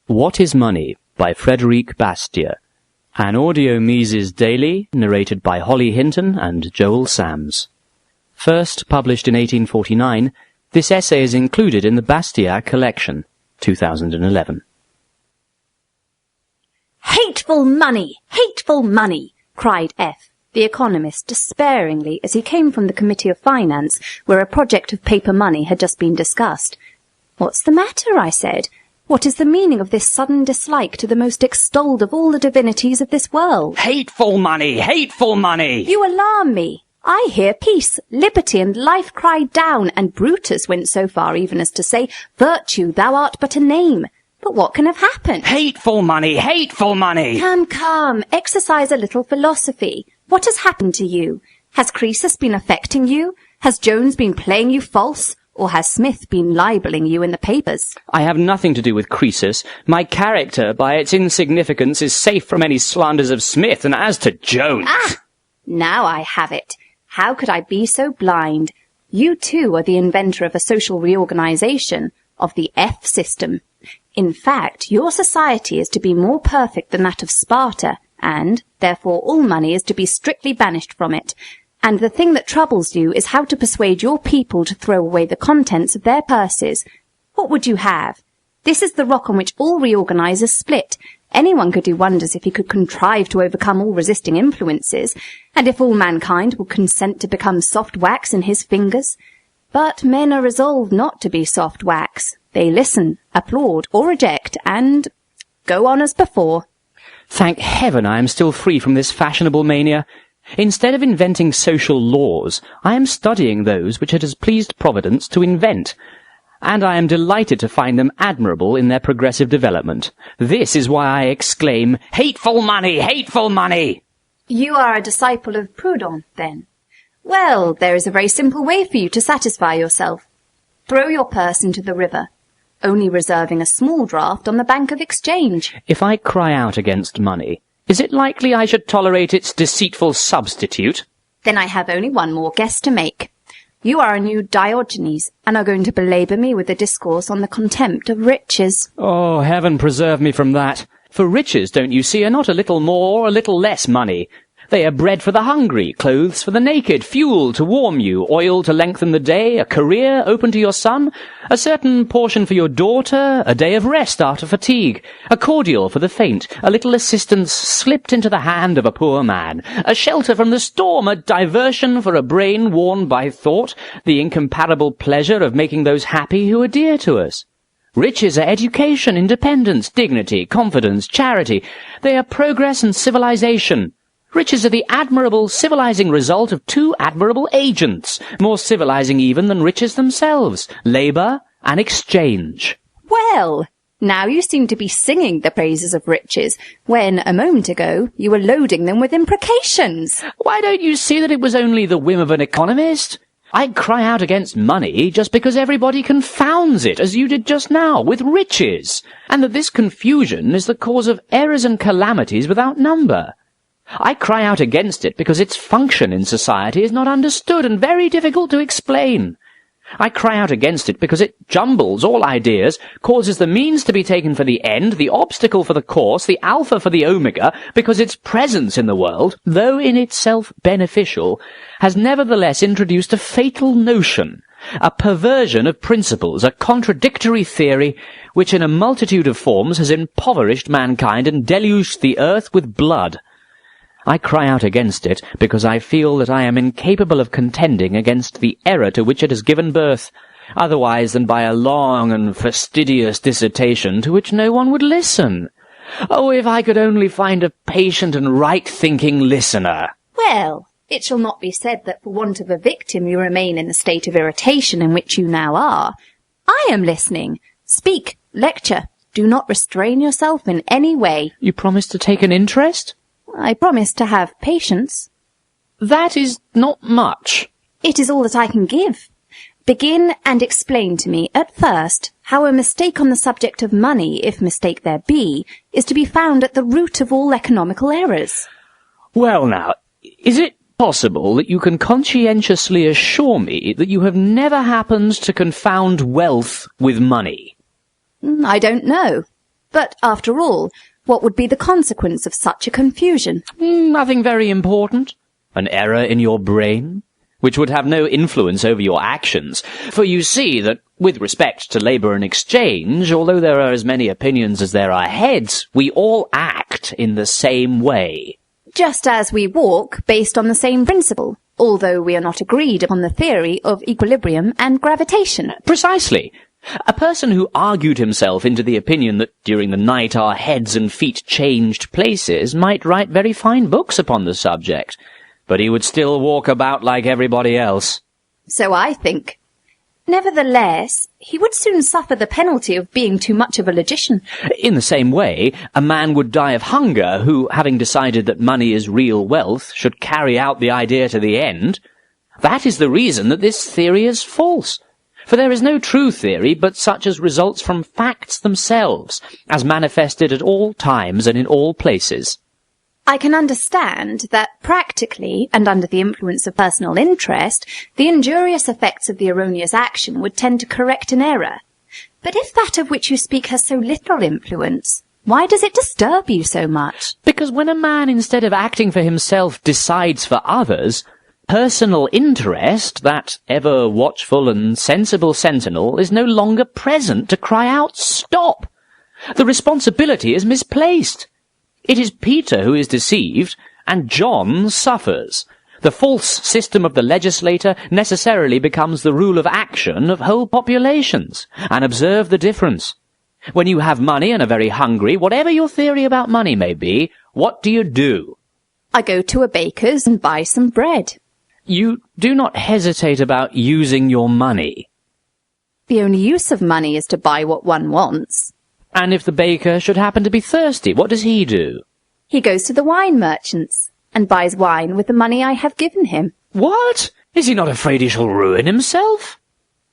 What is Money by Frédéric Bastiat. An audio Mises Daily, narrated by Holly Hinton and Joel Sams. First published in 1849, this essay is included in the Bastiat collection, 2011. "Hateful money! Hateful money!" cried F, the economist, despairingly as he came from the Committee of Finance, where a project of paper money had just been discussed. "What's the matter?" I said. "What is the meaning of this sudden dislike to the most extolled of all the divinities of this world?" "Hateful money! Hateful money!" "You alarm me. I hear peace, liberty, and life cried down, and Brutus went so far even as to say, 'Virtue, thou art but a name.' But what can have happened?" "Hateful money! Hateful money!" Come, exercise a little philosophy. What has happened to you? Has Croesus been affecting you? Has Jones been playing you false? Or has Smith been libelling you in the papers?" I have nothing to do with Croesus. My character, by its insignificance, is safe from any slanders of Smith, and as to Jones... Ah! Now I have it. How could I be so blind? You too are the inventor of a social reorganization, of the F system. In fact, your society is to be more perfect than that of Sparta, and, therefore, all money is to be strictly banished from it. And the thing that troubles you is how to persuade your people to throw away the contents of their purses. What would you have? This is the rock on which all reorganizers split. Anyone could do wonders if he could contrive to overcome all resisting influences, and if all mankind will consent to become soft wax in his fingers. But men are resolved not to be soft wax. They listen, applaud, or reject, and go on as before. Thank heaven I am still free from this fashionable mania. Instead of inventing social laws, I am studying those which it has pleased Providence to invent, and I am delighted to find them admirable in their progressive development. This is why I exclaim, "Hateful money! Hateful money!" You are a disciple of Proudhon, then? Well, there is a very simple way for you to satisfy yourself. Throw your purse into the river, only reserving a small draught on the Bank of Exchange. If I cry out against money, is it likely I should tolerate its deceitful substitute? Then I have only one more guess to make. You are a new Diogenes, and are going to belabour me with a discourse on the contempt of riches. Oh, heaven preserve me from that. For riches, don't you see, are not a little more or a little less money. They are bread for the hungry, clothes for the naked, fuel to warm you, oil to lengthen the day, a career open to your son, a certain portion for your daughter, a day of rest after fatigue, a cordial for the faint, a little assistance slipped into the hand of a poor man, a shelter from the storm, a diversion for a brain worn by thought, the incomparable pleasure of making those happy who are dear to us. Riches are education, independence, dignity, confidence, charity. They are progress and civilization. Riches are the admirable, civilizing result of two admirable agents, more civilizing even than riches themselves, labour and exchange. Well, now you seem to be singing the praises of riches, when, a moment ago, you were loading them with imprecations. Why don't you see that it was only the whim of an economist? I cry out against money just because everybody confounds it, as you did just now, with riches, and that this confusion is the cause of errors and calamities without number. I cry out against it because its function in society is not understood and very difficult to explain. I cry out against it because it jumbles all ideas, causes the means to be taken for the end, the obstacle for the course, the alpha for the omega, because its presence in the world, though in itself beneficial, has nevertheless introduced a fatal notion, a perversion of principles, a contradictory theory, which in a multitude of forms has impoverished mankind and deluged the earth with blood. I cry out against it because I feel that I am incapable of contending against the error to which it has given birth, otherwise than by a long and fastidious dissertation to which no one would listen. Oh, if I could only find a patient and right-thinking listener! Well, it shall not be said that for want of a victim you remain in the state of irritation in which you now are. I am listening. Speak, lecture. Do not restrain yourself in any way. You promise to take an interest? I promise to have patience. That is not much. It is all that I can give. Begin and explain to me, at first, how a mistake on the subject of money, if mistake there be, is to be found at the root of all economical errors. Well now, is it possible that you can conscientiously assure me that you have never happened to confound wealth with money? I don't know. But after all, what would be the consequence of such a confusion? Nothing very important. An error in your brain, which would have no influence over your actions. For you see that, with respect to labour and exchange, although there are as many opinions as there are heads, we all act in the same way. Just as we walk based on the same principle, although we are not agreed upon the theory of equilibrium and gravitation. Precisely. A person who argued himself into the opinion that during the night our heads and feet changed places might write very fine books upon the subject, but he would still walk about like everybody else. So I think. Nevertheless, he would soon suffer the penalty of being too much of a logician. In the same way, a man would die of hunger who, having decided that money is real wealth, should carry out the idea to the end. That is the reason that this theory is false. For there is no true theory but such as results from facts themselves, as manifested at all times and in all places. I can understand that practically, and under the influence of personal interest, the injurious effects of the erroneous action would tend to correct an error. But if that of which you speak has so little influence, why does it disturb you so much? Because when a man, instead of acting for himself, decides for others, personal interest, that ever watchful and sensible sentinel, is no longer present to cry out, "Stop!" The responsibility is misplaced. It is Peter who is deceived, and John suffers. The false system of the legislator necessarily becomes the rule of action of whole populations. And observe the difference. When you have money and are very hungry, whatever your theory about money may be, what do? I go to a baker's and buy some bread. You do not hesitate about using your money. The only use of money is to buy what one wants. And if the baker should happen to be thirsty, what does he do? He goes to the wine merchants and buys wine with the money I have given him. What? Is he not afraid he shall ruin himself?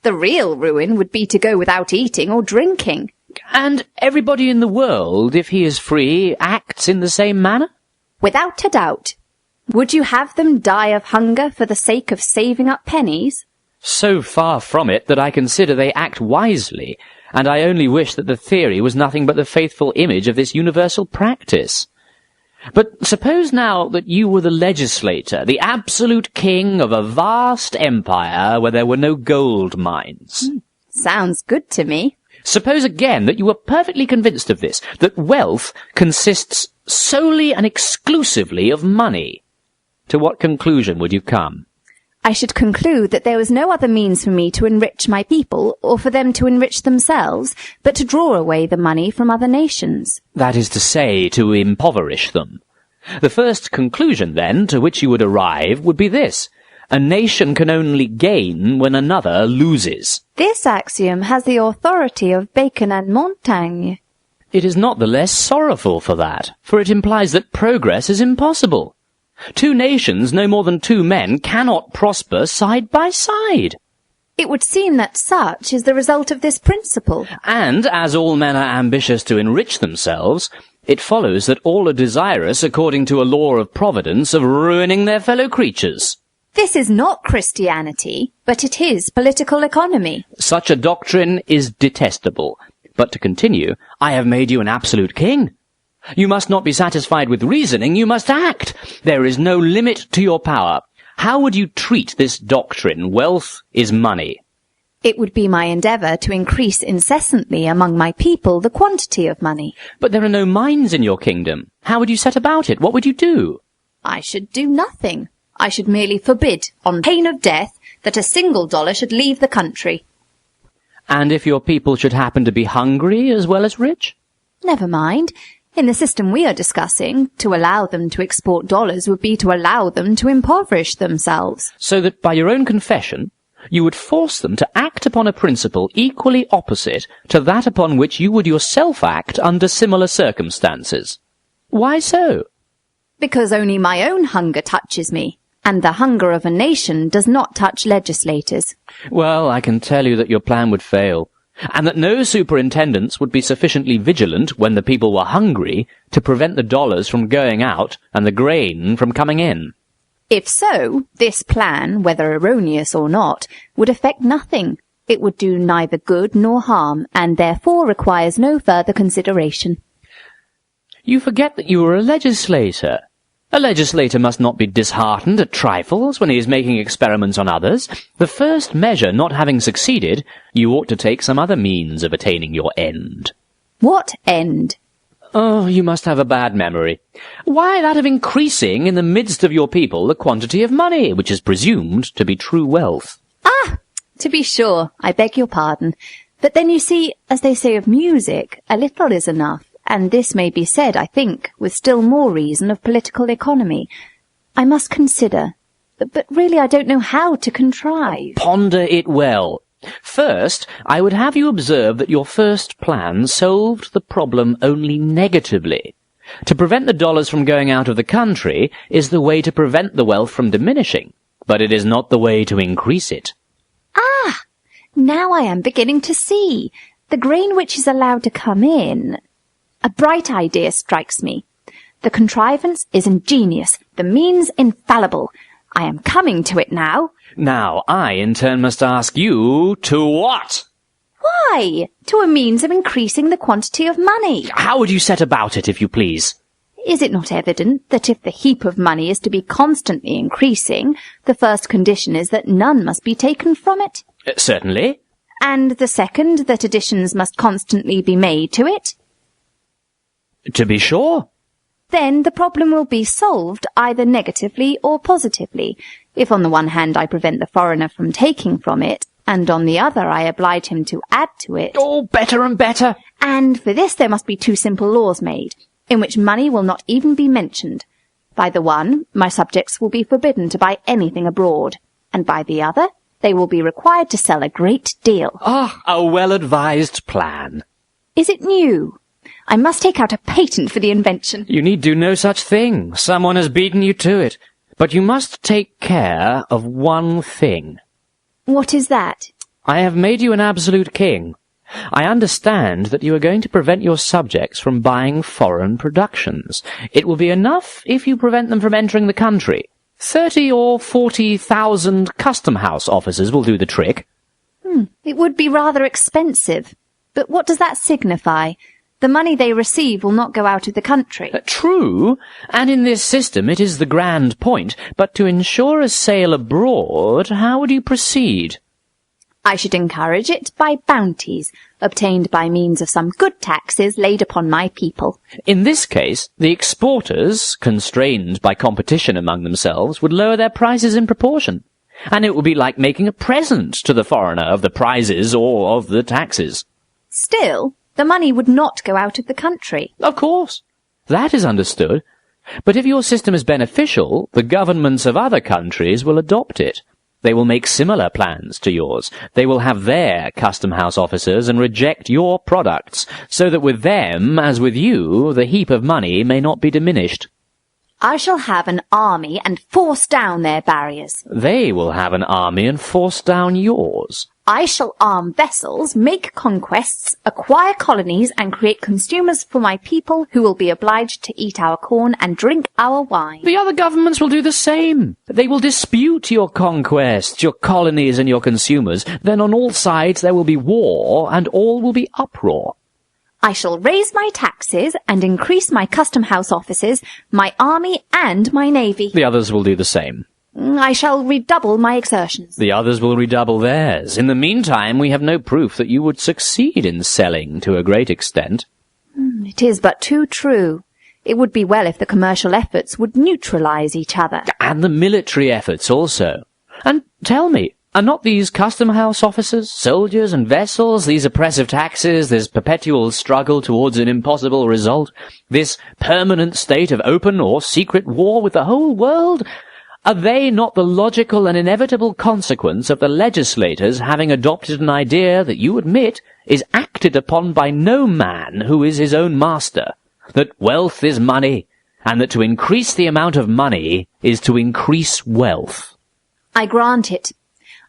The real ruin would be to go without eating or drinking. And everybody in the world, if he is free, acts in the same manner? Without a doubt. Would you have them die of hunger for the sake of saving up pennies? So far from it that I consider they act wisely, and I only wish that the theory was nothing but the faithful image of this universal practice. But suppose now that you were the legislator, the absolute king of a vast empire where there were no gold mines. Sounds good to me. Suppose again that you were perfectly convinced of this, that wealth consists solely and exclusively of money. To what conclusion would you come? I should conclude that there was no other means for me to enrich my people, or for them to enrich themselves, but to draw away the money from other nations. That is to say, to impoverish them. The first conclusion, then, to which you would arrive would be this. A nation can only gain when another loses. This axiom has the authority of Bacon and Montaigne. It is not the less sorrowful for that, for it implies that progress is impossible. Two nations, no more than two men, cannot prosper side by side. It would seem that such is the result of this principle. And, as all men are ambitious to enrich themselves, it follows that all are desirous, according to a law of providence, of ruining their fellow creatures. This is not Christianity, but it is political economy. Such a doctrine is detestable. But to continue, I have made you an absolute king. You must not be satisfied with reasoning, you must act. There is no limit to your power. How would you treat this doctrine, wealth is money? It would be my endeavour to increase incessantly among my people the quantity of money. But there are no mines in your kingdom. How would you set about it? What would you do? I should do nothing. I should merely forbid, on pain of death, that a single dollar should leave the country. And if your people should happen to be hungry as well as rich? Never mind. In the system we are discussing, to allow them to export dollars would be to allow them to impoverish themselves. So that by your own confession, you would force them to act upon a principle equally opposite to that upon which you would yourself act under similar circumstances. Why so? Because only my own hunger touches me, and the hunger of a nation does not touch legislators. Well, I can tell you that your plan would fail, and that no superintendents would be sufficiently vigilant when the people were hungry to prevent the dollars from going out and the grain from coming in. If so, this plan, whether erroneous or not, would effect nothing, It would do neither good nor harm, and therefore requires no further consideration. You forget that you are a legislator. A legislator must not be disheartened at trifles when he is making experiments on others. The first measure not having succeeded, you ought to take some other means of attaining your end. What end? Oh, you must have a bad memory. Why, that of increasing in the midst of your people the quantity of money, which is presumed to be true wealth. Ah, to be sure, I beg your pardon. But then you see, as they say of music, a little is enough. And this may be said, I think, with still more reason of political economy. I must consider, but really I don't know how to contrive. Ponder it well. First, I would have you observe that your first plan solved the problem only negatively. To prevent the dollars from going out of the country is the way to prevent the wealth from diminishing, but it is not the way to increase it. Ah! Now I am beginning to see. The grain which is allowed to come in... A bright idea strikes me. The contrivance is ingenious, the means infallible. I am coming to it now. Now, I, in turn, must ask you, to what? Why? To a means of increasing the quantity of money. How would you set about it, if you please? Is it not evident that if the heap of money is to be constantly increasing, the first condition is that none must be taken from it? Certainly. And the second, that additions must constantly be made to it? To be sure. Then the problem will be solved either negatively or positively. If on the one hand I prevent the foreigner from taking from it, and on the other I oblige him to add to it. Oh, better and better. And for this there must be two simple laws made, in which money will not even be mentioned. By the one, my subjects will be forbidden to buy anything abroad, and by the other, they will be required to sell a great deal. Ah, a well-advised plan. Is it new? I must take out a patent for the invention. You need do no such thing. Someone has beaten you to it. But you must take care of one thing. What is that? I have made you an absolute king. I understand that you are going to prevent your subjects from buying foreign productions. It will be enough if you prevent them from entering the country. 30 or 40,000 custom house officers will do the trick. It would be rather expensive. But what does that signify? The money they receive will not go out of the country. True, and in this system it is the grand point, but to ensure a sale abroad, how would you proceed? I should encourage it by bounties, obtained by means of some good taxes laid upon my people. In this case, the exporters, constrained by competition among themselves, would lower their prices in proportion, and it would be like making a present to the foreigner of the prizes or of the taxes. Still, the money would not go out of the country. Of course. That is understood. But if your system is beneficial, the governments of other countries will adopt it. They will make similar plans to yours. They will have their custom house officers and reject your products, so that with them, as with you, the heap of money may not be diminished. I shall have an army and force down their barriers. They will have an army and force down yours. I shall arm vessels, make conquests, acquire colonies, and create consumers for my people who will be obliged to eat our corn and drink our wine. The other governments will do the same. They will dispute your conquests, your colonies, and your consumers. Then on all sides there will be war, and all will be uproar. I shall raise my taxes and increase my custom house officers, my army, and my navy. The others will do the same. I shall redouble my exertions. The others will redouble theirs. In the meantime, we have no proof that you would succeed in selling to a great extent. It is but too true. It would be well if the commercial efforts would neutralize each other. And the military efforts also. And tell me, are not these custom house officers, soldiers and vessels, these oppressive taxes, this perpetual struggle towards an impossible result, this permanent state of open or secret war with the whole world, are they not the logical and inevitable consequence of the legislators having adopted an idea that you admit is acted upon by no man who is his own master, that wealth is money, and that to increase the amount of money is to increase wealth? I grant it.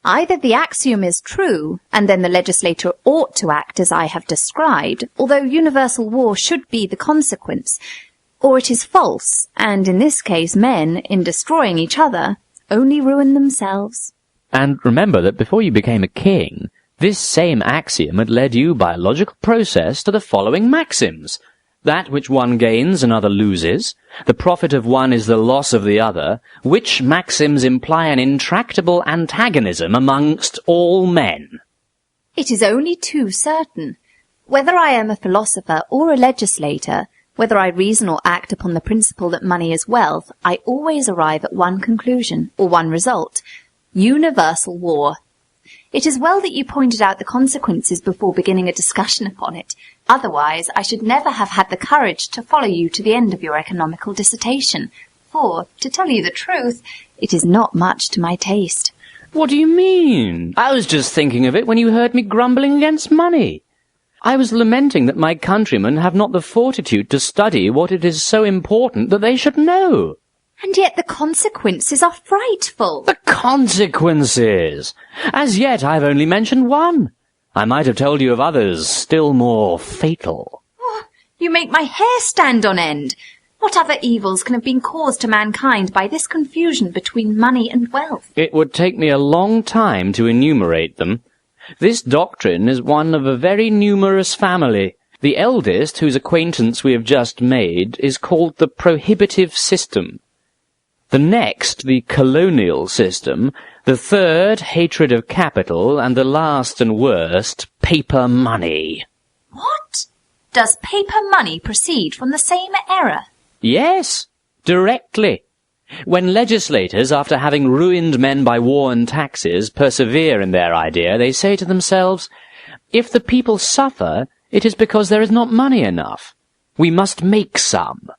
Either the axiom is true, and then the legislator ought to act as I have described, although universal war should be the consequence, or it is false, and in this case men, in destroying each other, only ruin themselves. And remember that before you became a king, This same axiom had led you by a logical process to the following maxims. That which one gains, another loses. The profit of one is the loss of the other, which maxims imply an intractable antagonism amongst all men. It is only too certain. Whether I am a philosopher or a legislator, whether I reason or act upon the principle that money is wealth, I always arrive at one conclusion, or one result: universal war. It is well that you pointed out the consequences before beginning a discussion upon it. Otherwise, I should never have had the courage to follow you to the end of your economical dissertation. For, to tell you the truth, it is not much to my taste. What do you mean? I was just thinking of it when you heard me grumbling against money. I was lamenting that my countrymen have not the fortitude to study what it is so important that they should know. And yet the consequences are frightful. The consequences! As yet I've only mentioned one. I might have told you of others still more fatal. Oh, you make my hair stand on end. What other evils can have been caused to mankind by this confusion between money and wealth? It would take me a long time to enumerate them. This doctrine is one of a very numerous family. The eldest, whose acquaintance we have just made, is called the prohibitive system. The next, the colonial system. The third, hatred of capital. And the last and worst, paper money. What? Does paper money proceed from the same error? Yes, directly. When legislators, after having ruined men by war and taxes, persevere in their idea, they say to themselves, if the people suffer, it is because there is not money enough. We must make some.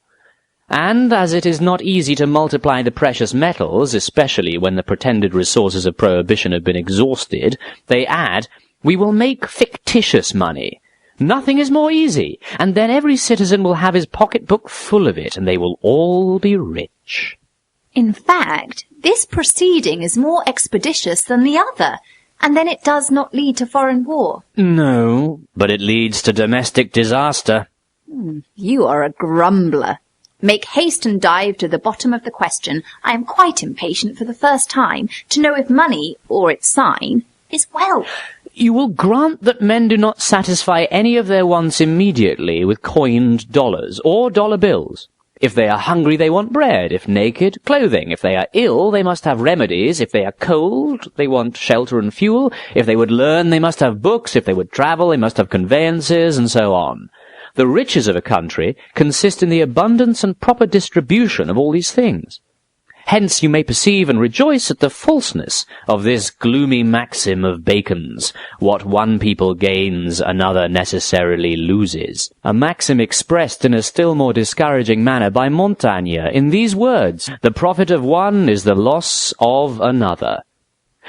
And as it is not easy to multiply the precious metals, especially when the pretended resources of prohibition have been exhausted, they add, we will make fictitious money. Nothing is more easy, and then every citizen will have his pocketbook full of it, and they will all be rich. In fact, this proceeding is more expeditious than the other, and then it does not lead to foreign war. No, but it leads to domestic disaster. You are a grumbler. Make haste and dive to the bottom of the question. I am quite impatient for the first time to know if money, or its sign, is wealth. You will grant that men do not satisfy any of their wants immediately with coined dollars or dollar bills. If they are hungry, they want bread. If naked, clothing. If they are ill, they must have remedies. If they are cold, they want shelter and fuel. If they would learn, they must have books. If they would travel, they must have conveyances, and so on. The riches of a country consist in the abundance and proper distribution of all these things. Hence you may perceive and rejoice at the falseness of this gloomy maxim of Bacon's, what one people gains, another necessarily loses. A maxim expressed in a still more discouraging manner by Montaigne in these words, the profit of one is the loss of another.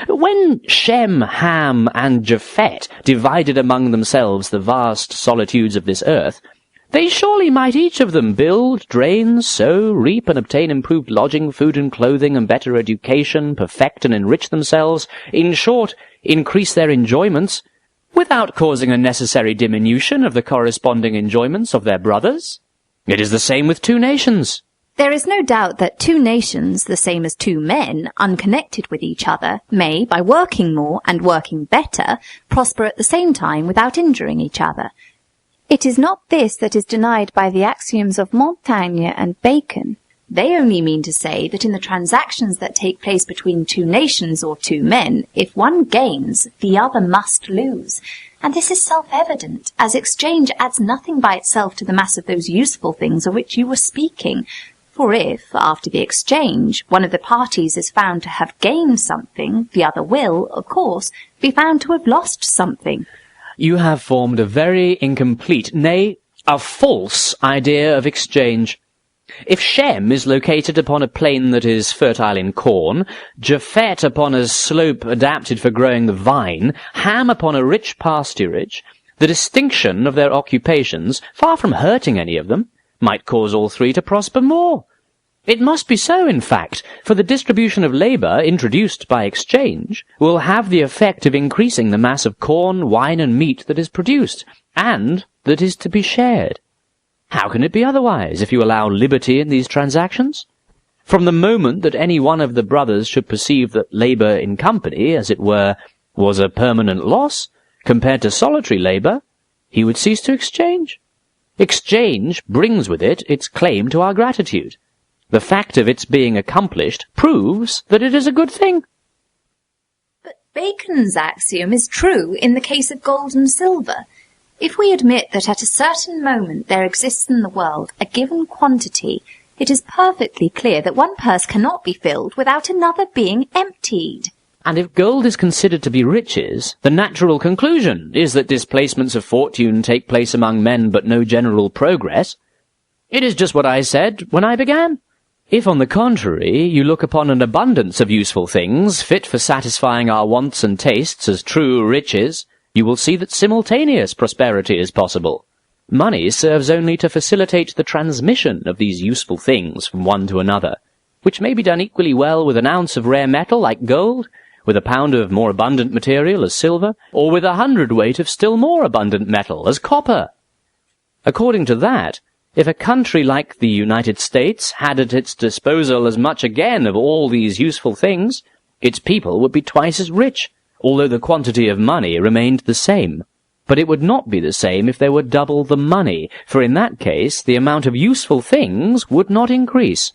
When Shem, Ham, and Japhet divided among themselves the vast solitudes of this earth, they surely might each of them build, drain, sow, reap, and obtain improved lodging, food and clothing, and better education, perfect and enrich themselves, in short, increase their enjoyments, without causing a necessary diminution of the corresponding enjoyments of their brothers. It is the same with two nations. There is no doubt that two nations, the same as two men, unconnected with each other, may, by working more and working better, prosper at the same time without injuring each other. It is not this that is denied by the axioms of Montaigne and Bacon. They only mean to say that in the transactions that take place between two nations or two men, if one gains, the other must lose. And this is self-evident, as exchange adds nothing by itself to the mass of those useful things of which you were speaking. For if, after the exchange, one of the parties is found to have gained something, the other will, of course, be found to have lost something. You have formed a very incomplete, nay, a false idea of exchange. If Shem is located upon a plain that is fertile in corn, Japhet upon a slope adapted for growing the vine, Ham upon a rich pasturage, the distinction of their occupations, far from hurting any of them, might cause all three to prosper more. It must be so, in fact, for the distribution of labour, introduced by exchange, will have the effect of increasing the mass of corn, wine, and meat that is produced, and that is to be shared. How can it be otherwise, if you allow liberty in these transactions? From the moment that any one of the brothers should perceive that labour in company, as it were, was a permanent loss, Compared to solitary labour, he would cease to exchange. Exchange brings with it its claim to our gratitude. The fact of its being accomplished proves that it is a good thing. But Bacon's axiom is true in the case of gold and silver. If we admit that at a certain moment there exists in the world a given quantity, it is perfectly clear that one purse cannot be filled without another being emptied. And if gold is considered to be riches, the natural conclusion is that displacements of fortune take place among men but no general progress. It is just what I said when I began. If, on the contrary, you look upon an abundance of useful things, fit for satisfying our wants and tastes as true riches, you will see that simultaneous prosperity is possible. Money serves only to facilitate the transmission of these useful things from one to another, which may be done equally well with an ounce of rare metal like gold, with a pound of more abundant material as silver, or with 100 weight of still more abundant metal as copper. According to that, if a country like the United States had at its disposal as much again of all these useful things, its people would be twice as rich, although the quantity of money remained the same. But it would not be the same if there were double the money, for in that case the amount of useful things would not increase.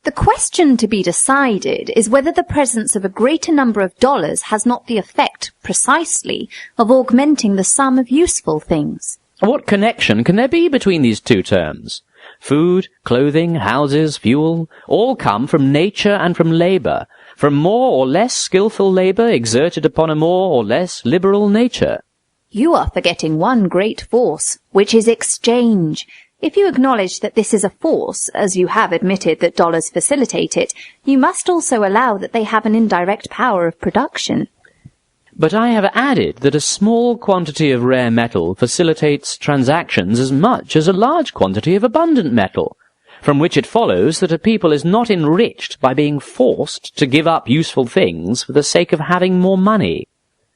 The question to be decided is whether the presence of a greater number of dollars has not the effect, precisely, of augmenting the sum of useful things. What connection can there be between these two terms? Food, clothing, houses, fuel, all come from nature and from labour, from more or less skilful labour exerted upon a more or less liberal nature. You are forgetting one great force, which is exchange. If you acknowledge that this is a force, as you have admitted that dollars facilitate it, you must also allow that they have an indirect power of production. But I have added that a small quantity of rare metal facilitates transactions as much as a large quantity of abundant metal, from which it follows that a people is not enriched by being forced to give up useful things for the sake of having more money.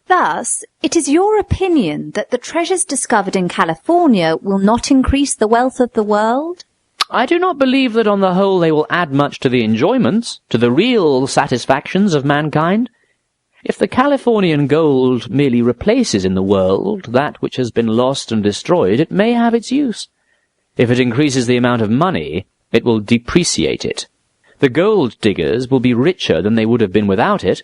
Thus, it is your opinion that the treasures discovered in California will not increase the wealth of the world? I do not believe that on the whole they will add much to the enjoyments, to the real satisfactions of mankind. If the Californian gold merely replaces in the world that which has been lost and destroyed, it may have its use. If it increases the amount of money, it will depreciate it. The gold diggers will be richer than they would have been without it,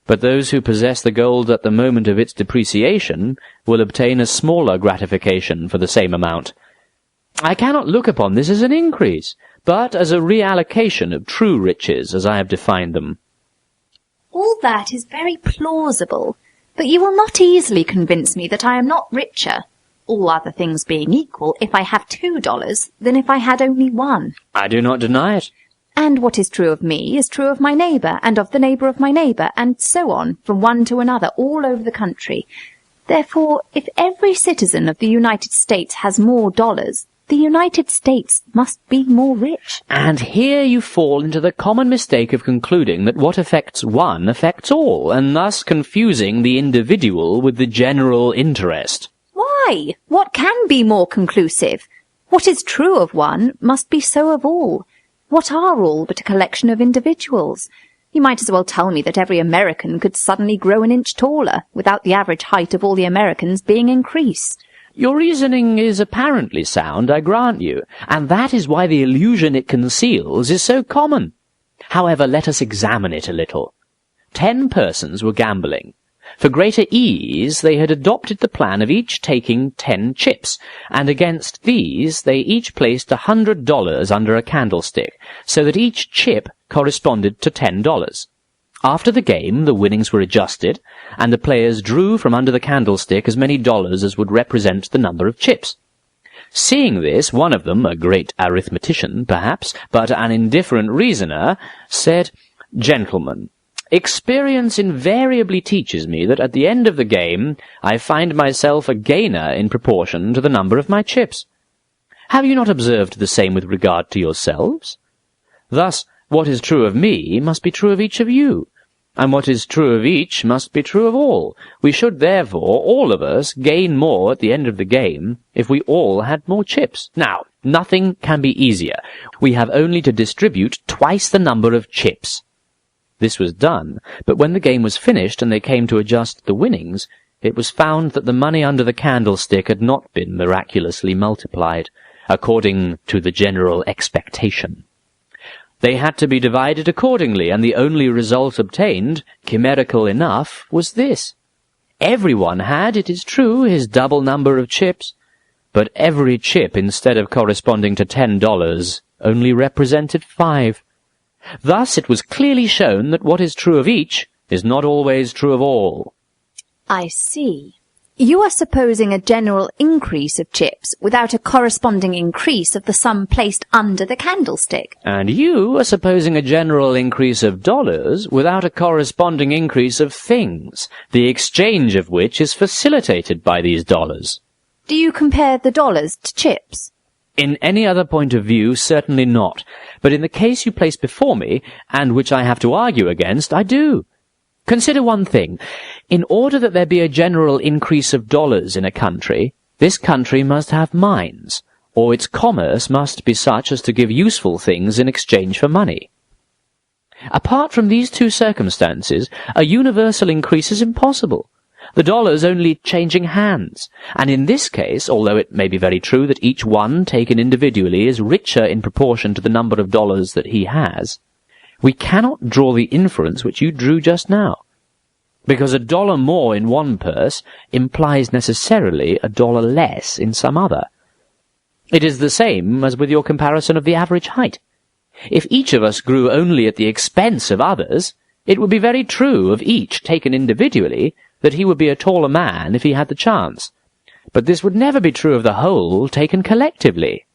but those who possess the gold at the moment of its depreciation will obtain a smaller gratification for the same amount. I cannot look upon this as an increase, but as a reallocation of true riches as I have defined them. All that is very plausible, but you will not easily convince me that I am not richer, all other things being equal, if I have $2 than if I had only one. I do not deny it. And what is true of me is true of my neighbour, and of the neighbour of my neighbour, and so on, from one to another, all over the country. Therefore, if every citizen of the United States has more dollars, the United States must be more rich. And here you fall into the common mistake of concluding that what affects one affects all, and thus confusing the individual with the general interest. Why? What can be more conclusive? What is true of one must be so of all. What are all but a collection of individuals? You might as well tell me that every American could suddenly grow an inch taller, without the average height of all the Americans being increased. Your reasoning is apparently sound, I grant you, and that is why the illusion it conceals is so common. However, let us examine it a little. 10 persons were gambling. For greater ease, they had adopted the plan of each taking 10 chips, and against these they each placed $100 under a candlestick, so that each chip corresponded to $10. After the game, the winnings were adjusted, and the players drew from under the candlestick as many dollars as would represent the number of chips. Seeing this, one of them, a great arithmetician, perhaps, but an indifferent reasoner, said, "Gentlemen, experience invariably teaches me that at the end of the game I find myself a gainer in proportion to the number of my chips. Have you not observed the same with regard to yourselves? Thus, what is true of me must be true of each of you, and what is true of each must be true of all. We should therefore, all of us, gain more at the end of the game if we all had more chips. Now, nothing can be easier. We have only to distribute twice the number of chips." This was done, but when the game was finished and they came to adjust the winnings, it was found that the money under the candlestick had not been miraculously multiplied, according to the general expectation. They had to be divided accordingly, and the only result obtained, chimerical enough, was this. Everyone had, it is true, his double number of chips, but every chip, instead of corresponding to $10, only represented 5. Thus it was clearly shown that what is true of each is not always true of all. I see. You are supposing a general increase of chips without a corresponding increase of the sum placed under the candlestick. And you are supposing a general increase of dollars without a corresponding increase of things, the exchange of which is facilitated by these dollars. Do you compare the dollars to chips? In any other point of view, certainly not. But in the case you place before me, and which I have to argue against, I do. Consider one thing. In order that there be a general increase of dollars in a country, this country must have mines, or its commerce must be such as to give useful things in exchange for money. Apart from these two circumstances, a universal increase is impossible, the dollars only changing hands, and in this case, although it may be very true that each one, taken individually, is richer in proportion to the number of dollars that he has, we cannot draw the inference which you drew just now, because $1 more in one purse implies necessarily $1 less in some other. It is the same as with your comparison of the average height. If each of us grew only at the expense of others, it would be very true of each taken individually that he would be a taller man if he had the chance. But this would never be true of the whole taken collectively.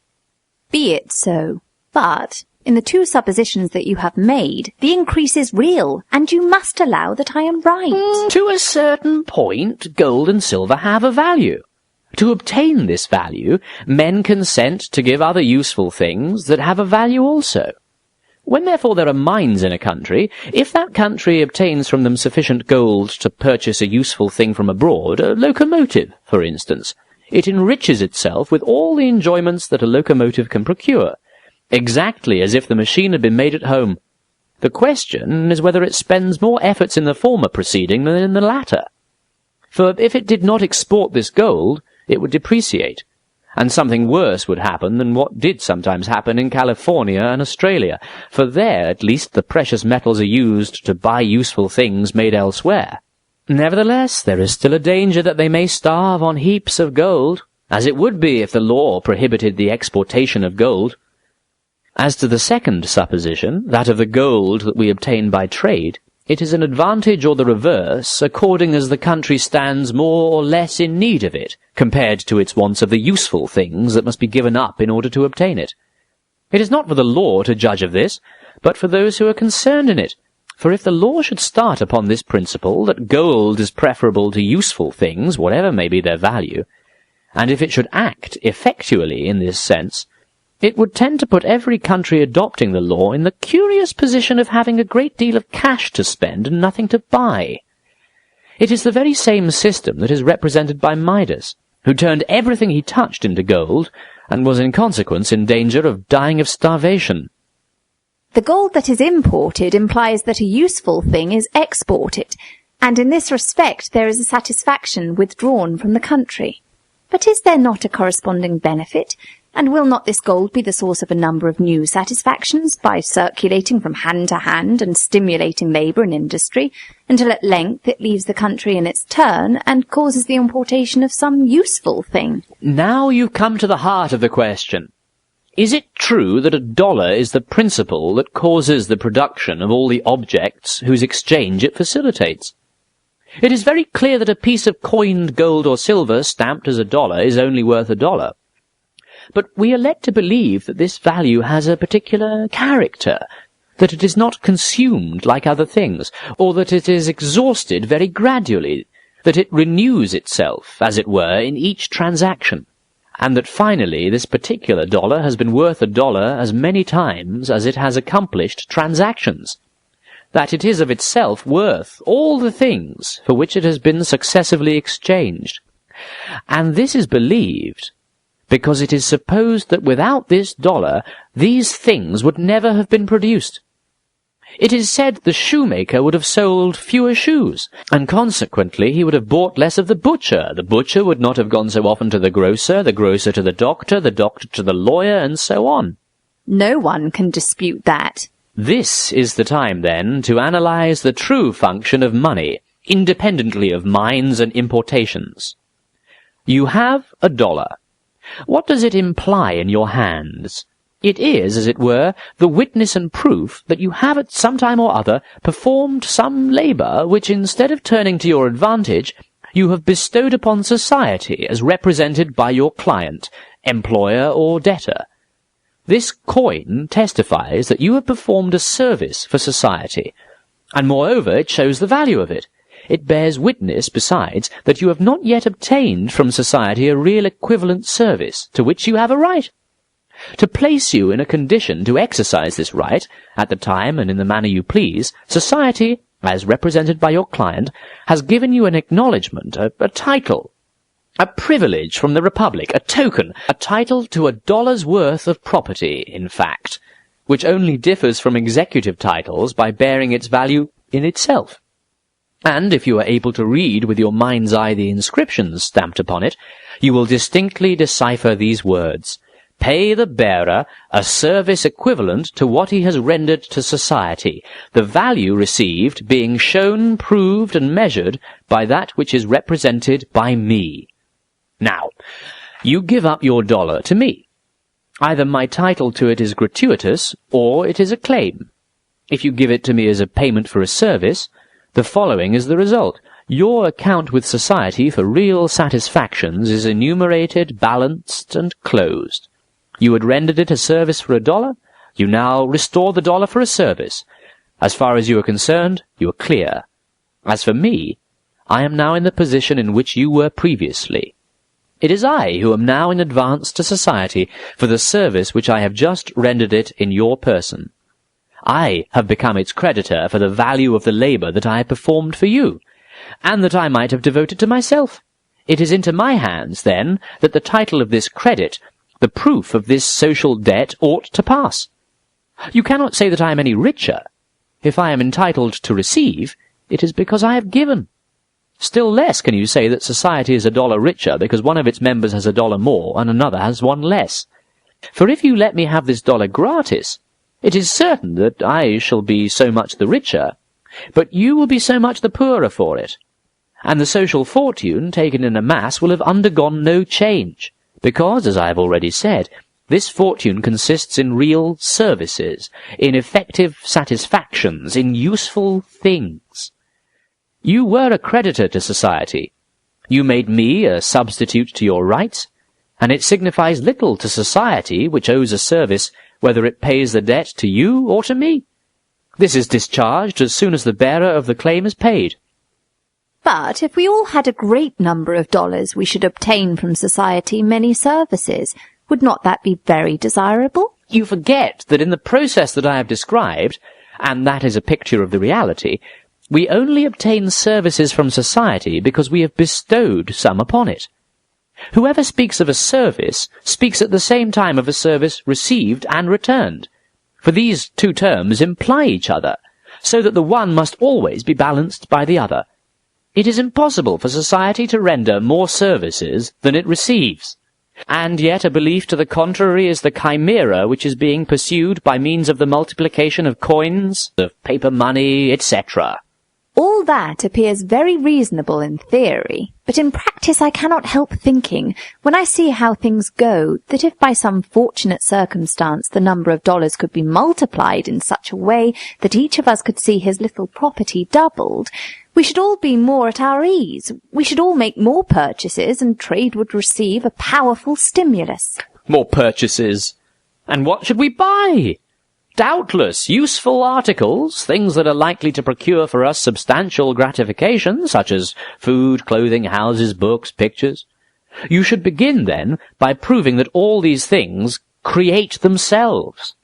Be it so, but in the two suppositions that you have made, the increase is real, and you must allow that I am right. To a certain point, gold and silver have a value. To obtain this value, men consent to give other useful things that have a value also. When therefore there are mines in a country, if that country obtains from them sufficient gold to purchase a useful thing from abroad, a locomotive, for instance, it enriches itself with all the enjoyments that a locomotive can procure, exactly as if the machine had been made at home. The question is whether it spends more efforts in the former proceeding than in the latter. For if it did not export this gold, it would depreciate, and something worse would happen than what did sometimes happen in California and Australia, for there at least the precious metals are used to buy useful things made elsewhere. Nevertheless, there is still a danger that they may starve on heaps of gold, as it would be if the law prohibited the exportation of gold. As to the second supposition, that of the gold that we obtain by trade, it is an advantage or the reverse, according as the country stands more or less in need of it, compared to its wants of the useful things that must be given up in order to obtain it. It is not for the law to judge of this, but for those who are concerned in it. For if the law should start upon this principle, that gold is preferable to useful things, whatever may be their value, and if it should act effectually in this sense, it would tend to put every country adopting the law in the curious position of having a great deal of cash to spend and nothing to buy. It is the very same system that is represented by Midas, who turned everything he touched into gold, and was in consequence in danger of dying of starvation. The gold that is imported implies that a useful thing is exported, and in this respect there is a satisfaction withdrawn from the country. But is there not a corresponding benefit? And will not this gold be the source of a number of new satisfactions by circulating from hand to hand and stimulating labour and industry, until at length it leaves the country in its turn and causes the importation of some useful thing? Now you've come to the heart of the question. Is it true that $1 is the principle that causes the production of all the objects whose exchange it facilitates? It is very clear that a piece of coined gold or silver stamped as $1 is only worth $1. But we are led to believe that this value has a particular character, that it is not consumed like other things, or that it is exhausted very gradually, that it renews itself, as it were, in each transaction, and that finally this particular dollar has been worth $1 as many times as it has accomplished transactions, that it is of itself worth all the things for which it has been successively exchanged. And this is believed because it is supposed that without this dollar, these things would never have been produced. It is said the shoemaker would have sold fewer shoes, and consequently he would have bought less of the butcher would not have gone so often to the grocer to the doctor to the lawyer, and so on. No one can dispute that. This is the time, then, to analyze the true function of money, independently of mines and importations. You have $1. What does it imply in your hands? It is, as it were, the witness and proof that you have at some time or other performed some labour which, instead of turning to your advantage, you have bestowed upon society as represented by your client, employer or debtor. This coin testifies that you have performed a service for society, and moreover it shows the value of it. It bears witness, besides, that you have not yet obtained from society a real equivalent service to which you have a right. To place you in a condition to exercise this right, at the time and in the manner you please, society, as represented by your client, has given you an acknowledgment, a title, a privilege from the Republic, a token, a title to $1's worth of property, in fact, which only differs from executive titles by bearing its value in itself. And if you are able to read with your mind's eye the inscriptions stamped upon it, you will distinctly decipher these words: "Pay the bearer a service equivalent to what he has rendered to society, the value received being shown, proved, and measured by that which is represented by me." Now, you give up your $1 to me. Either my title to it is gratuitous, or it is a claim. If you give it to me as a payment for a service, the following is the result. Your account with society for real satisfactions is enumerated, balanced, and closed. You had rendered it a service for $1. You now restore the $1 for a service. As far as you are concerned, you are clear. As for me, I am now in the position in which you were previously. It is I who am now in advance to society for the service which I have just rendered it in your person. I have become its creditor for the value of the labour that I have performed for you, and that I might have devoted to myself. It is into my hands, then, that the title of this credit, the proof of this social debt, ought to pass. You cannot say that I am any richer. If I am entitled to receive, it is because I have given. Still less can you say that society is $1 richer because one of its members has $1 more and another has one less. For if you let me have this $1 gratis, it is certain that I shall be so much the richer, but you will be so much the poorer for it. And the social fortune, taken in a mass, will have undergone no change, because, as I have already said, this fortune consists in real services, in effective satisfactions, in useful things. You were a creditor to society. You made me a substitute to your rights, and it signifies little to society, which owes a service, whether it pays the debt to you or to me. This is discharged as soon as the bearer of the claim is paid. But if we all had a great number of $, we should obtain from society many services. Would not that be very desirable? You forget that in the process that I have described, and that is a picture of the reality, we only obtain services from society because we have bestowed some upon it. Whoever speaks of a service speaks at the same time of a service received and returned, for these two terms imply each other, so that the one must always be balanced by the other. It is impossible for society to render more services than it receives, and yet a belief to the contrary is the chimera which is being pursued by means of the multiplication of coins, of paper money, etc. All that appears very reasonable in theory, but in practice I cannot help thinking, when I see how things go, that if by some fortunate circumstance the number of $s could be multiplied in such a way that each of us could see his little property doubled, we should all be more at our ease. We should all make more purchases, and trade would receive a powerful stimulus. More purchases? And what should we buy? Doubtless useful articles, things that are likely to procure for us substantial gratification, such as food, clothing, houses, books, pictures. You should begin, then, by proving that all these things create themselves.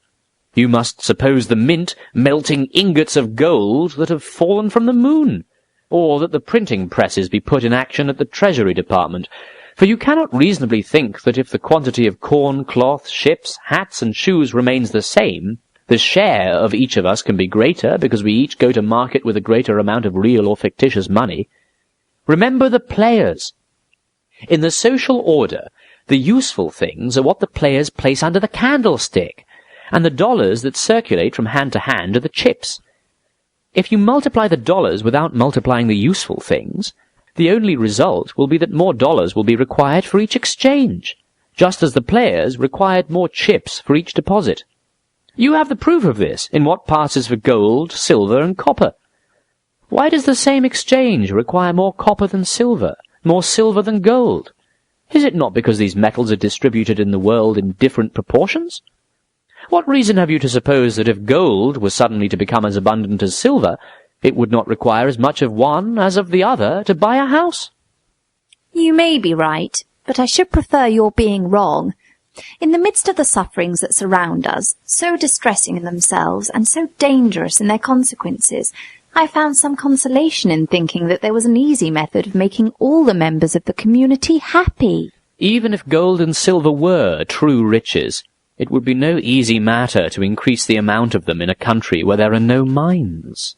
You must suppose the mint melting ingots of gold that have fallen from the moon, or that the printing presses be put in action at the Treasury Department, for you cannot reasonably think that if the quantity of corn, cloth, ships, hats, and shoes remains the same, The share of each of us can be greater because we each go to market with a greater amount of real or fictitious money. Remember the players. In the social order, the useful things are what the players place under the candlestick, and the dollars that circulate from hand to hand are the chips. If you multiply the dollars without multiplying the useful things, the only result will be that more dollars will be required for each exchange, just as the players required more chips for each deposit. You have the proof of this in what passes for gold, silver, and copper. Why does the same exchange require more copper than silver, more silver than gold? Is it not because these metals are distributed in the world in different proportions? What reason have you to suppose that if gold was suddenly to become as abundant as silver, it would not require as much of one as of the other to buy a house? You may be right, but I should prefer your being wrong. In the midst of the sufferings that surround us, so distressing in themselves and so dangerous in their consequences, I found some consolation in thinking that there was an easy method of making all the members of the community happy. Even if gold and silver were true riches, it would be no easy matter to increase the amount of them in a country where there are no mines.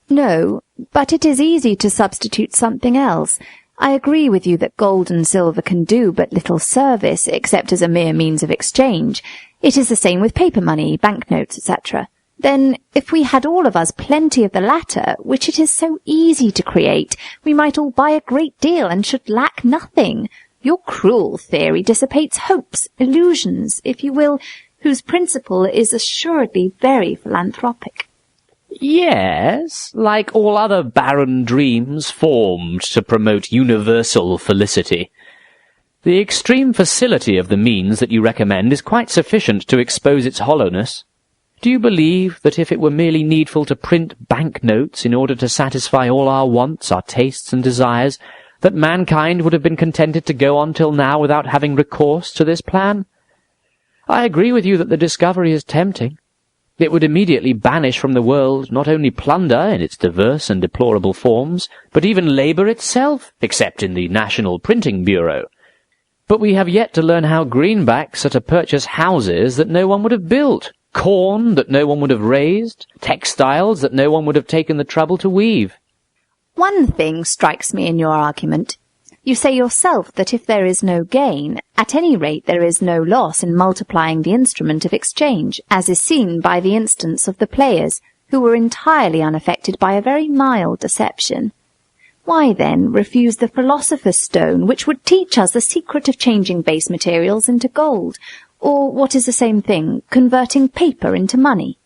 No, but it is easy to substitute something else. I agree with you that gold and silver can do but little service, except as a mere means of exchange. It is the same with paper money, banknotes, etc. Then, if we had all of us plenty of the latter, which it is so easy to create, we might all buy a great deal and should lack nothing. Your cruel theory dissipates hopes, illusions, if you will, whose principle is assuredly very philanthropic. Yes, like all other barren dreams formed to promote universal felicity. The extreme facility of the means that you recommend is quite sufficient to expose its hollowness. Do you believe that if it were merely needful to print banknotes in order to satisfy all our wants, our tastes and desires, that mankind would have been contented to go on till now without having recourse to this plan? I agree with you that the discovery is tempting. It would immediately banish from the world not only plunder in its diverse and deplorable forms, but even labour itself, except in the National Printing Bureau. But we have yet to learn how greenbacks are to purchase houses that no one would have built, corn that no one would have raised, textiles that no one would have taken the trouble to weave. One thing strikes me in your argument. You say yourself that if there is no gain, at any rate there is no loss in multiplying the instrument of exchange, as is seen by the instance of the players, who were entirely unaffected by a very mild deception. Why, then, refuse the philosopher's stone, which would teach us the secret of changing base materials into gold, or, what is the same thing, converting paper into money?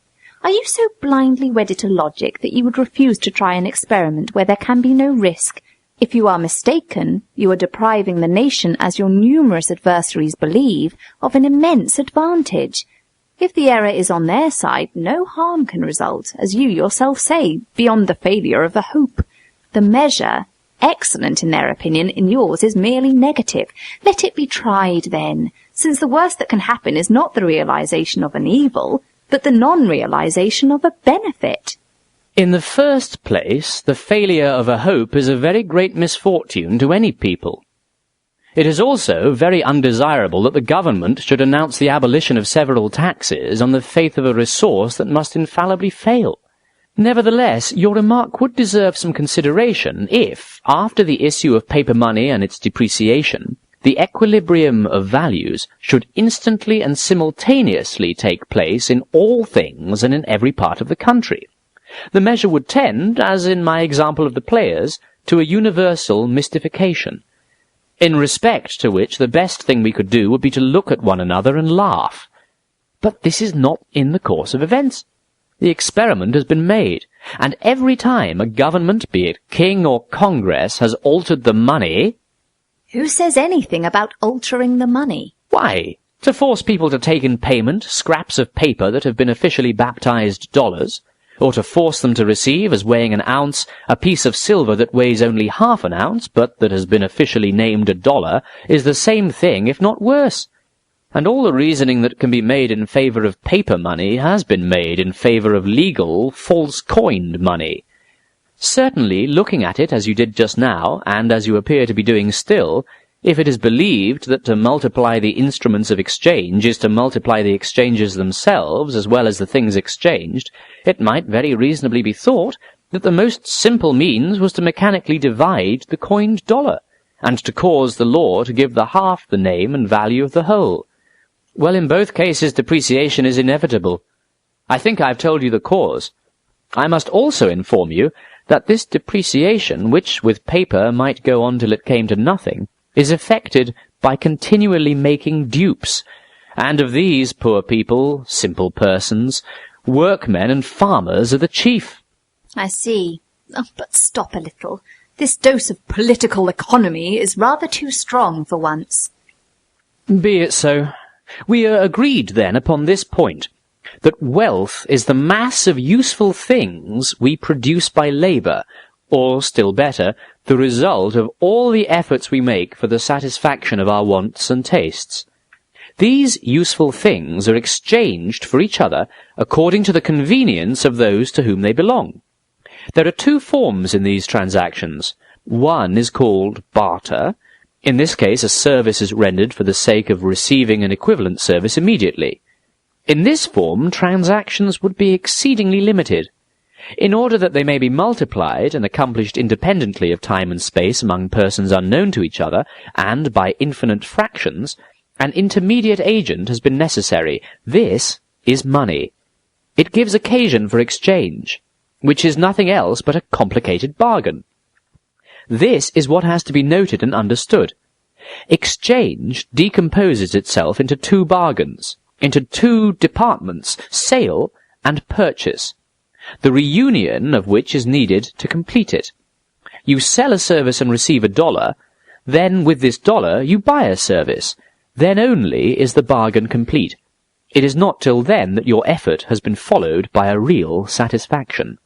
Are you so blindly wedded to logic that you would refuse to try an experiment where there can be no risk? If you are mistaken, you are depriving the nation, as your numerous adversaries believe, of an immense advantage. If the error is on their side, no harm can result, as you yourself say, beyond the failure of the hope. The measure, excellent in their opinion, in yours is merely negative. Let it be tried, then, since the worst that can happen is not the realization of an evil, but the non-realization of a benefit. In the first place, the failure of a hope is a very great misfortune to any people. It is also very undesirable that the government should announce the abolition of several taxes on the faith of a resource that must infallibly fail. Nevertheless, your remark would deserve some consideration if, after the issue of paper money and its depreciation, the equilibrium of values should instantly and simultaneously take place in all things and in every part of the country. The measure would tend, as in my example of the players, to a universal mystification, in respect to which the best thing we could do would be to look at one another and laugh. But this is not in the course of events. The experiment has been made, and every time a government, be it king or congress, has altered the money— Who says anything about altering the money? Why, to force people to take in payment scraps of paper that have been officially baptized dollars, or to force them to receive, as weighing an ounce, a piece of silver that weighs only half an ounce, but that has been officially named $1, is the same thing, if not worse. And all the reasoning that can be made in favour of paper money has been made in favour of legal, false-coined money. Certainly, looking at it as you did just now, and as you appear to be doing still, If it is believed that to multiply the instruments of exchange is to multiply the exchanges themselves as well as the things exchanged, it might very reasonably be thought that the most simple means was to mechanically divide the coined dollar, and to cause the law to give the half the name and value of the whole. Well, in both cases depreciation is inevitable. I think I've told you the cause. I must also inform you that this depreciation, which with paper might go on till it came to nothing, is effected by continually making dupes, and of these poor people, simple persons, workmen and farmers are the chief. I see. Oh, but stop a little. This dose of political economy is rather too strong for once. Be it so. We are agreed, then, upon this point, that wealth is the mass of useful things we produce by labour, or, still better, the result of all the efforts we make for the satisfaction of our wants and tastes. These useful things are exchanged for each other according to the convenience of those to whom they belong. There are two forms in these transactions. One is called barter. In this case, a service is rendered for the sake of receiving an equivalent service immediately. In this form, transactions would be exceedingly limited. In order that they may be multiplied and accomplished independently of time and space among persons unknown to each other, and by infinite fractions, an intermediate agent has been necessary. This is money. It gives occasion for exchange, which is nothing else but a complicated bargain. This is what has to be noted and understood. Exchange decomposes itself into two bargains, into two departments, sale and purchase, the reunion of which is needed to complete it. You sell a service and receive $1, then with this dollar you buy a service. Then only is the bargain complete. It is not till then that your effort has been followed by a real satisfaction.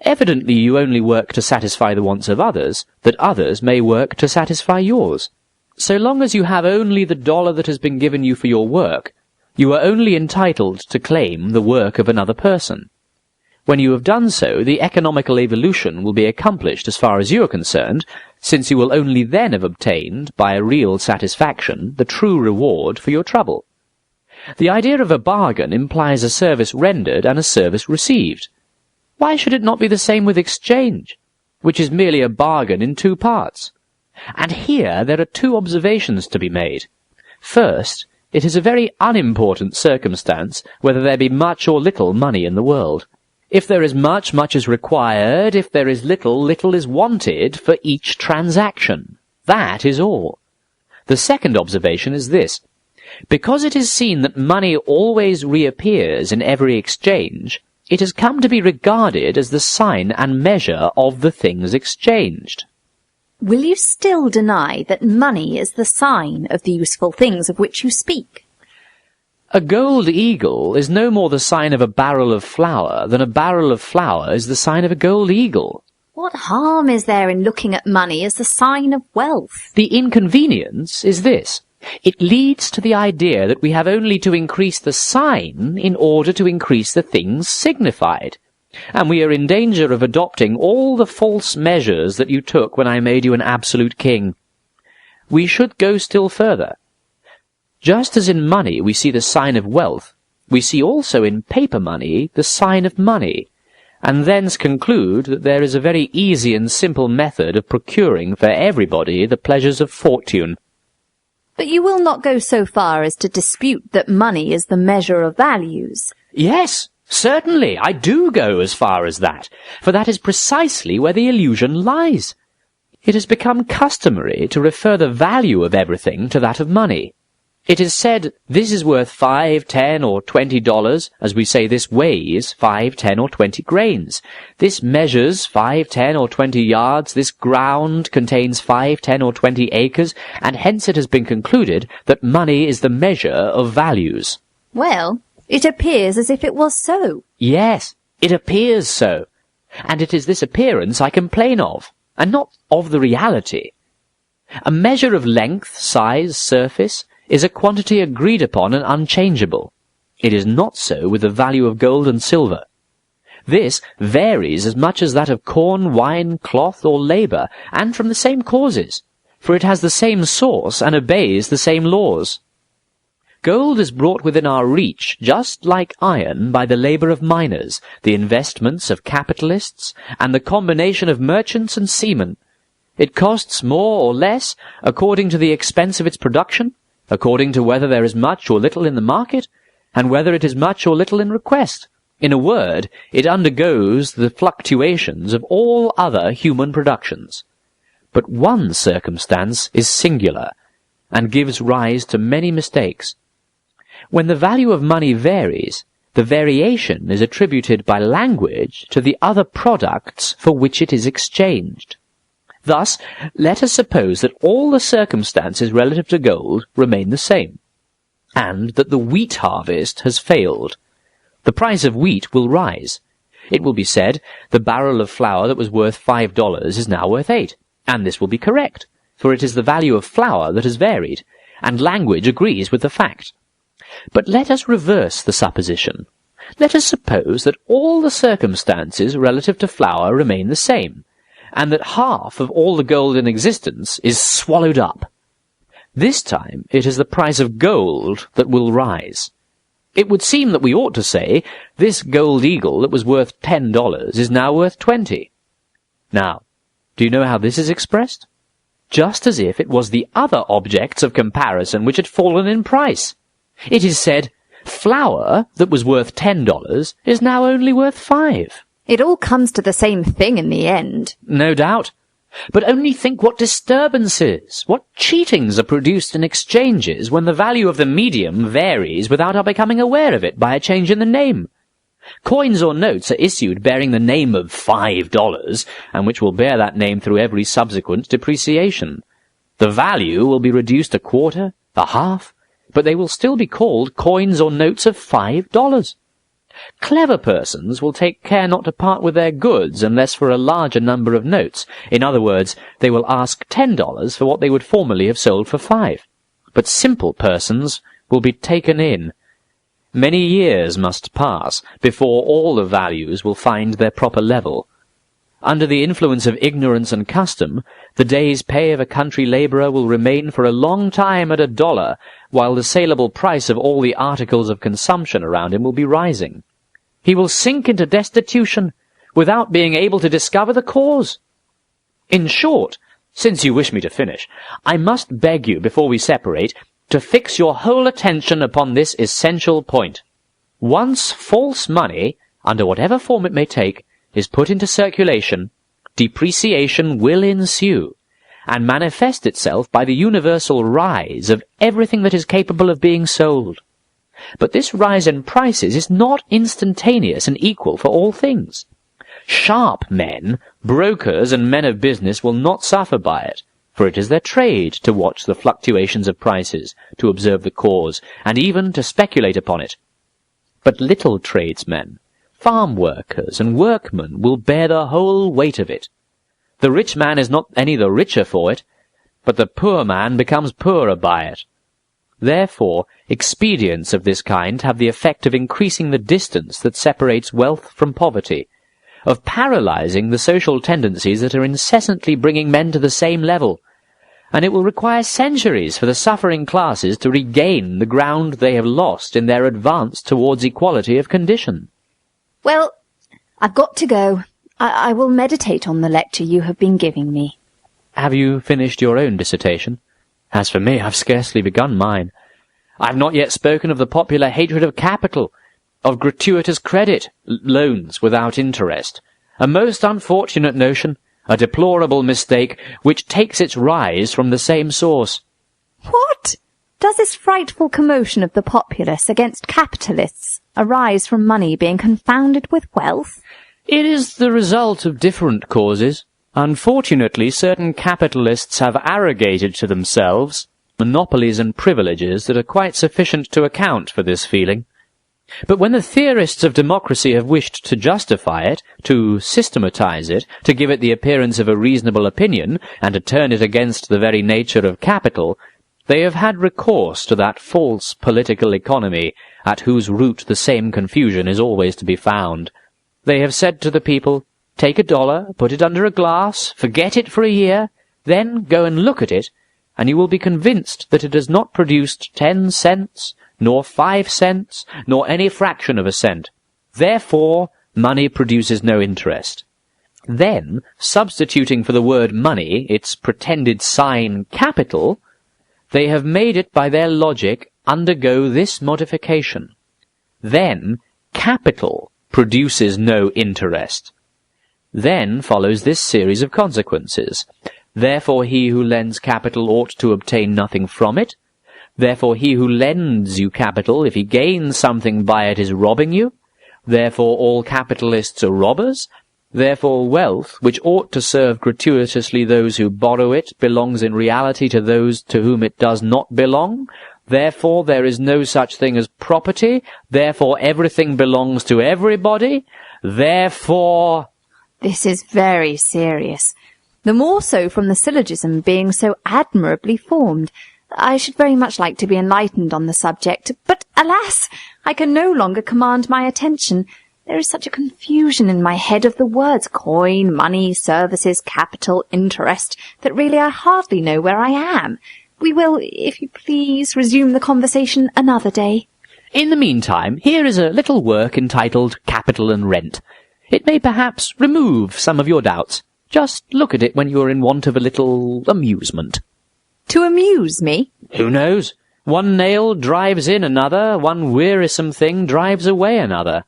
Evidently you only work to satisfy the wants of others, that others may work to satisfy yours. So long as you have only the dollar that has been given you for your work, you are only entitled to claim the work of another person. When you have done so, the economical evolution will be accomplished as far as you are concerned, since you will only then have obtained, by a real satisfaction, the true reward for your trouble. The idea of a bargain implies a service rendered and a service received. Why should it not be the same with exchange, which is merely a bargain in two parts? And here there are two observations to be made. First, it is a very unimportant circumstance whether there be much or little money in the world. If there is much, much is required. If there is little, little is wanted for each transaction. That is all. The second observation is this. Because it is seen that money always reappears in every exchange, it has come to be regarded as the sign and measure of the things exchanged. Will you still deny that money is the sign of the useful things of which you speak? A gold eagle is no more the sign of a barrel of flour than a barrel of flour is the sign of a gold eagle. What harm is there in looking at money as the sign of wealth? The inconvenience is this. It leads to the idea that we have only to increase the sign in order to increase the things signified. And we are in danger of adopting all the false measures that you took when I made you an absolute king. We should go still further. Just as in money we see the sign of wealth, we see also in paper money the sign of money, and thence conclude that there is a very easy and simple method of procuring for everybody the pleasures of fortune. But you will not go so far as to dispute that money is the measure of values. Yes, certainly, I do go as far as that, for that is precisely where the illusion lies. It has become customary to refer the value of everything to that of money. It is said, this is worth $5, $10, or $20, as we say this weighs 5, 10, or 20 grains. This measures 5, 10, or 20 yards, this ground contains 5, 10, or 20 acres, and hence it has been concluded that money is the measure of values. Well, it appears as if it was so. Yes, it appears so. And it is this appearance I complain of, and not of the reality. A measure of length, size, surface, is a quantity agreed upon and unchangeable. It is not so with the value of gold and silver. This varies as much as that of corn, wine, cloth, or labour, and from the same causes. for it has the same source and obeys the same laws. Gold is brought within our reach, just like iron, by the labour of miners, the investments of capitalists, and the combination of merchants and seamen. It costs more or less according to the expense of its production, according to whether there is much or little in the market, and whether it is much or little in request. In a word, it undergoes the fluctuations of all other human productions. But one circumstance is singular, and gives rise to many mistakes. When the value of money varies, the variation is attributed by language to the other products for which it is exchanged. Thus, let us suppose that all the circumstances relative to gold remain the same, and that the wheat harvest has failed. The price of wheat will rise. It will be said, the barrel of flour that was worth $5 is now worth $8, and this will be correct, for it is the value of flour that has varied, and language agrees with the fact. But let us reverse the supposition. Let us suppose that all the circumstances relative to flour remain the same, and that half of all the gold in existence is swallowed up. This time it is the price of gold that will rise. It would seem that we ought to say, this gold eagle that was worth $10 is now worth 20. Now, do you know how this is expressed? Just as if it was the other objects of comparison which had fallen in price. It is said, flour that was worth $10 is now only worth 5. It all comes to the same thing in the end. No doubt. But only think what disturbances, what cheatings are produced in exchanges when the value of the medium varies without our becoming aware of it by a change in the name. Coins or notes are issued bearing the name of $5, and which will bear that name through every subsequent depreciation. The value will be reduced a quarter, a half, but they will still be called coins or notes of $5. Clever persons will take care not to part with their goods unless for a larger number of notes. In other words, they will ask $10 for what they would formerly have sold for 5. But simple persons will be taken in. Many years must pass before all the values will find their proper level. Under the influence of ignorance and custom, the day's pay of a country labourer will remain for a long time at $1, while the saleable price of all the articles of consumption around him will be rising. He will sink into destitution without being able to discover the cause. In short, since you wish me to finish, I must beg you, before we separate, to fix your whole attention upon this essential point. Once false money, under whatever form it may take, is put into circulation, depreciation will ensue, and manifest itself by the universal rise of everything that is capable of being sold. But this rise in prices is not instantaneous and equal for all things. Sharp men, brokers, and men of business will not suffer by it, for it is their trade to watch the fluctuations of prices, to observe the cause, and even to speculate upon it. But little tradesmen, farm workers, and workmen will bear the whole weight of it. The rich man is not any the richer for it, but the poor man becomes poorer by it. Therefore, expedients of this kind have the effect of increasing the distance that separates wealth from poverty, of paralyzing the social tendencies that are incessantly bringing men to the same level, and it will require centuries for the suffering classes to regain the ground they have lost in their advance towards equality of condition. Well, I've got to go. I will meditate on the lecture you have been giving me. Have you finished your own dissertation? As for me, I've scarcely begun mine. I've not yet spoken of the popular hatred of capital, of gratuitous credit, loans without interest, a most unfortunate notion, a deplorable mistake, which takes its rise from the same source. What? Does this frightful commotion of the populace against capitalists arise from money being confounded with wealth? It is the result of different causes. Unfortunately, certain capitalists have arrogated to themselves monopolies and privileges that are quite sufficient to account for this feeling. But when the theorists of democracy have wished to justify it, to systematize it, to give it the appearance of a reasonable opinion, and to turn it against the very nature of capital, they have had recourse to that false political economy, at whose root the same confusion is always to be found. They have said to the people, take $1, put it under a glass, forget it for a year, Then go and look at it, and you will be convinced that it has not produced 10 cents, nor 5 cents, nor any fraction of a cent. Therefore, money produces no interest. Then, substituting for the word money its pretended sign capital, they have made it by their logic undergo this modification. Then, capital produces no interest. Then follows this series of consequences. Therefore he who lends capital ought to obtain nothing from it. Therefore he who lends you capital, if he gains something by it, is robbing you. Therefore all capitalists are robbers. Therefore wealth, which ought to serve gratuitously those who borrow it, belongs in reality to those to whom it does not belong. Therefore there is no such thing as property. Therefore everything belongs to everybody. Therefore... This is very serious. The more so from the syllogism being so admirably formed. I should very much like to be enlightened on the subject, but alas, I can no longer command my attention. There is such a confusion in my head of the words coin, money, services, capital, interest, that really I hardly know where I am. We will, if you please, resume the conversation another day. In the meantime, here is a little work entitled Capital and Rent. It may perhaps remove some of your doubts. Just look at it when you are in want of a little amusement. To amuse me? Who knows? One nail drives in another, one wearisome thing drives away another.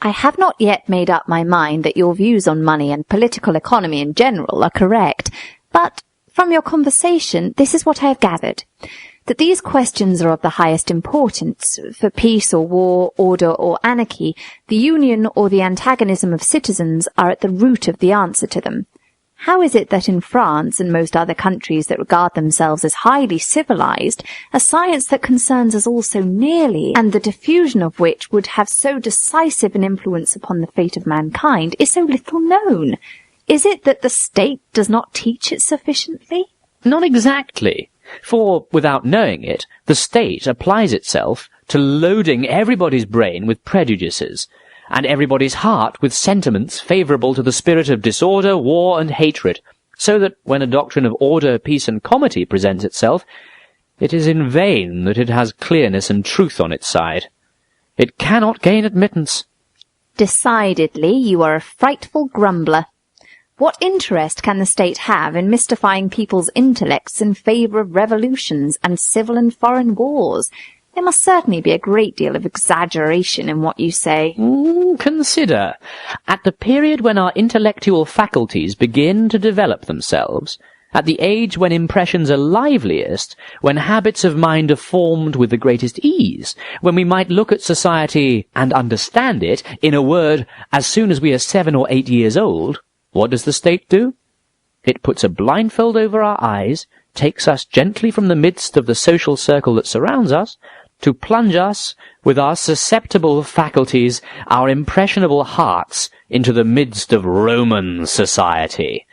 I have not yet made up my mind that your views on money and political economy in general are correct, but from your conversation this is what I have gathered, that these questions are of the highest importance. For peace or war, order or anarchy, the union or the antagonism of citizens are at the root of the answer to them. How is it that in France and most other countries that regard themselves as highly civilized, a science that concerns us all so nearly, and the diffusion of which would have so decisive an influence upon the fate of mankind, is so little known? Is it that the state does not teach it sufficiently? Not exactly. For, without knowing it, the state applies itself to loading everybody's brain with prejudices, and everybody's heart with sentiments favourable to the spirit of disorder, war, and hatred, so that when a doctrine of order, peace, and comity presents itself, it is in vain that it has clearness and truth on its side. It cannot gain admittance. Decidedly, you are a frightful grumbler. What interest can the state have in mystifying people's intellects in favour of revolutions and civil and foreign wars? There must certainly be a great deal of exaggeration in what you say. Consider, at the period when our intellectual faculties begin to develop themselves, at the age when impressions are liveliest, when habits of mind are formed with the greatest ease, when we might look at society and understand it, in a word, as soon as we are 7 or 8 years old, what does the state do? It puts a blindfold over our eyes, takes us gently from the midst of the social circle that surrounds us, to plunge us, with our susceptible faculties, our impressionable hearts, into the midst of Roman society.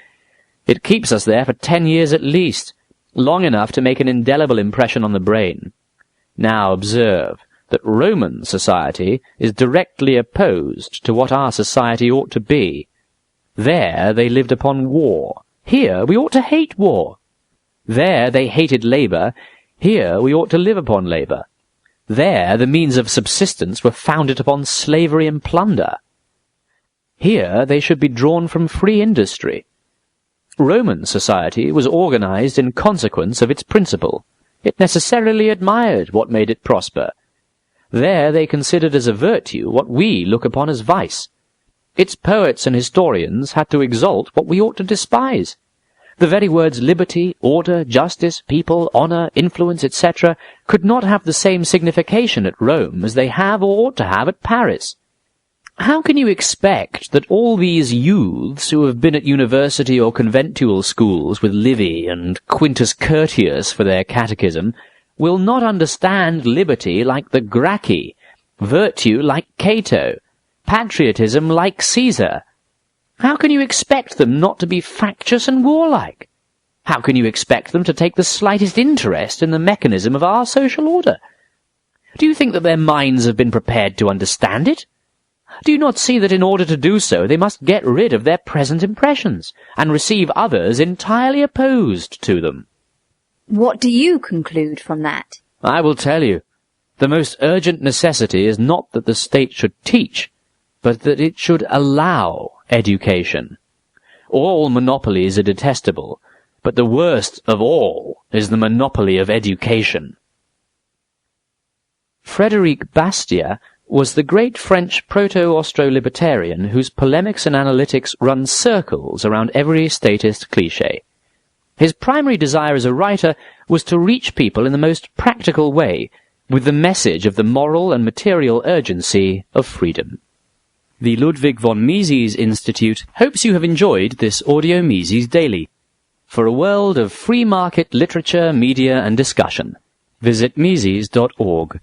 It keeps us there for 10 years at least, long enough to make an indelible impression on the brain. Now observe that Roman society is directly opposed to what our society ought to be. There they lived upon war. Here we ought to hate war. There they hated labour. Here we ought to live upon labour. There the means of subsistence were founded upon slavery and plunder. Here they should be drawn from free industry. Roman society was organized in consequence of its principle. It necessarily admired what made it prosper. There they considered as a virtue what we look upon as vice. Its poets and historians had to exalt what we ought to despise. The very words liberty, order, justice, people, honour, influence, etc. could not have the same signification at Rome as they have or ought to have at Paris. How can you expect that all these youths who have been at university or conventual schools with Livy and Quintus Curtius for their catechism will not understand liberty like the Gracchi, virtue like Cato, patriotism like Caesar? How can you expect them not to be factious and warlike? How can you expect them to take the slightest interest in the mechanism of our social order? Do you think that their minds have been prepared to understand it? Do you not see that in order to do so they must get rid of their present impressions, and receive others entirely opposed to them? What do you conclude from that? I will tell you. The most urgent necessity is not that the state should teach, but that it should allow education. All monopolies are detestable, but the worst of all is the monopoly of education. Frédéric Bastiat was the great French proto-Austro-libertarian whose polemics and analytics run circles around every statist cliché. His primary desire as a writer was to reach people in the most practical way, with the message of the moral and material urgency of freedom. The Ludwig von Mises Institute hopes you have enjoyed this Audio Mises Daily. For a world of free market literature, media and discussion, visit Mises.org.